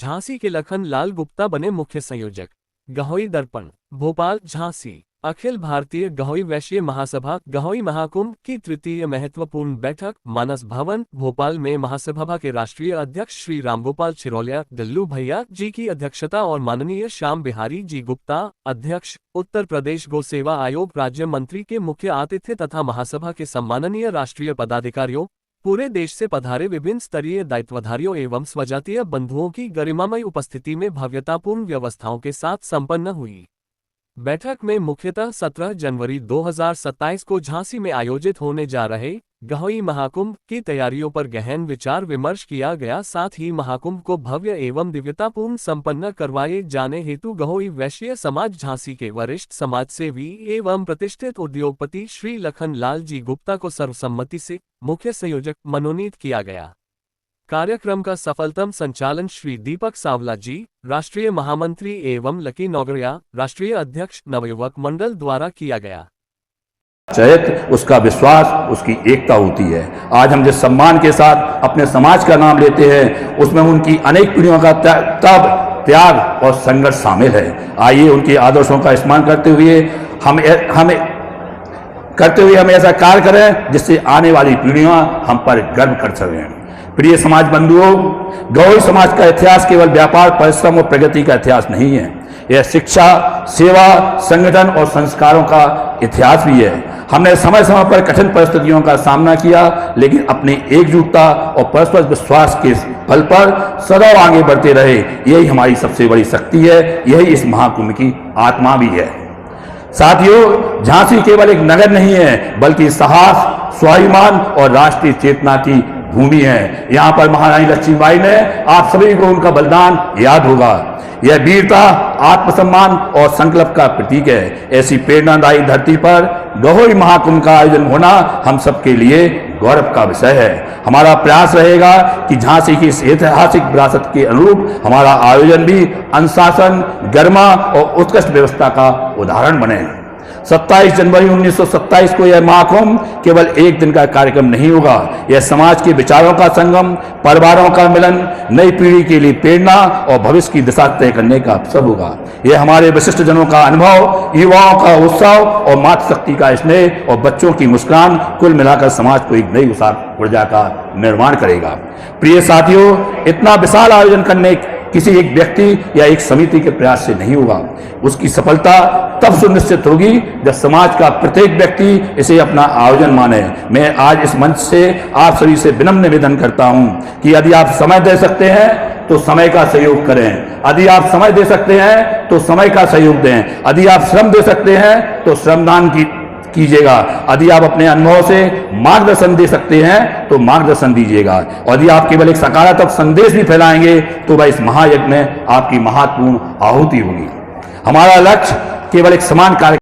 झांसी के लखन लाल गुप्ता बने मुख्य संयोजक। गहोई दर्पण भोपाल झांसी अखिल भारतीय गहोई वैश्य महासभा गहोई महाकुंभ की तृतीय महत्वपूर्ण बैठक मानस भवन भोपाल में महासभा के राष्ट्रीय अध्यक्ष श्री रामगोपाल छिरोलिया डल्लू भैया जी की अध्यक्षता और माननीय श्याम बिहारी जी गुप्ता अध्यक्ष उत्तर प्रदेश गौ सेवा आयोग राज्य मंत्री के मुख्य आतिथ्य तथा महासभा के सम्माननीय राष्ट्रीय पदाधिकारियों पूरे देश से पधारे विभिन्न स्तरीय दायित्वधारियों एवं स्वजातीय बंधुओं की गरिमामय उपस्थिति में भव्यतापूर्ण व्यवस्थाओं के साथ संपन्न हुई। बैठक में मुख्यतः 17 जनवरी 2027 को झांसी में आयोजित होने जा रहे गहोई महाकुंभ की तैयारियों पर गहन विचार विमर्श किया गया। साथ ही महाकुंभ को भव्य एवं दिव्यतापूर्ण संपन्न करवाए जाने हेतु गहोई वैश्य समाज झांसी के वरिष्ठ समाजसेवी एवं प्रतिष्ठित उद्योगपति श्री लखन लाल जी गुप्ता को सर्वसम्मति से मुख्य संयोजक मनोनीत किया गया। कार्यक्रम का सफलतम संचालन श्री दीपक सावला जी राष्ट्रीय महामंत्री एवं लकी नौगरिया राष्ट्रीय अध्यक्ष नवयुवक मंडल द्वारा किया गया। चैत उसका विश्वास उसकी एकता होती है। आज हम जिस सम्मान के साथ अपने समाज का नाम लेते हैं उसमें उनकी अनेक पीढ़ियों का त्याग और संघर्ष शामिल है। आइए उनके आदर्शों का स्मरण करते हुए हम ऐसा कार्य करें जिससे आने वाली पीढ़ियां हम पर गर्व कर सकें। प्रिय समाज बंधुओं, गहोई समाज का इतिहास केवल व्यापार परिश्रम और प्रगति का इतिहास नहीं है, यह शिक्षा सेवा संगठन और संस्कारों का इतिहास भी है। हमने समय समय पर कठिन परिस्थितियों का सामना किया लेकिन अपनी एकजुटता और परस्पर विश्वास के बल पर सदैव आगे बढ़ते रहे। यही हमारी सबसे बड़ी शक्ति है, यही इस महाकुंभ की आत्मा भी है। साथियों, झांसी केवल एक नगर नहीं है बल्कि साहस स्वाभिमान और राष्ट्रीय चेतना की भूमि है। यहाँ पर महारानी लक्ष्मीबाई ने आप सभी को उनका बलिदान याद होगा। यह वीरता आत्मसम्मान और संकल्प का प्रतीक है। ऐसी प्रेरणादायी धरती पर गहोई महाकुंभ का आयोजन होना हम सबके लिए गौरव का विषय है। हमारा प्रयास रहेगा कि झांसी की इस ऐतिहासिक विरासत के अनुरूप हमारा आयोजन भी अनुशासन गरिमा और उत्कृष्ट व्यवस्था का उदाहरण बने। 27 जनवरी 1927 को यह महाकुंभ केवल एक दिन का कार्यक्रम नहीं होगा, यह समाज के विचारों का संगम, परिवारों का मिलन, नई पीढ़ी के लिए प्रेरणा और भविष्य की दिशा तय करने का अवसर होगा। यह हमारे विशिष्ट जनों का अनुभव, युवाओं का उत्साह और मातृशक्ति का स्नेह और बच्चों की मुस्कान कुल मिलाकर समाज को एक नई ऊर्जा का निर्माण करेगा। प्रिय साथियों, इतना विशाल आयोजन करने किसी एक व्यक्ति या एक समिति के प्रयास से नहीं होगा। उसकी सफलता तब सुनिश्चित होगी जब समाज का प्रत्येक व्यक्ति इसे अपना आयोजन माने। मैं आज इस मंच से आप सभी से विनम्र निवेदन करता हूं कि यदि आप समय दे सकते हैं तो समय का सहयोग करें, यदि आप समय दे सकते हैं तो समय का सहयोग दें, यदि आप श्रम दे सकते हैं तो श्रमदान कीजिएगा, यदि आप अपने अनुभव से मार्गदर्शन दे सकते हैं तो मार्गदर्शन दीजिएगा, और यदि आप केवल एक सकारात्मक संदेश भी फैलाएंगे तो वह इस महायज्ञ में आपकी महत्वपूर्ण आहुति होगी। हमारा लक्ष्य केवल एक समान कार्य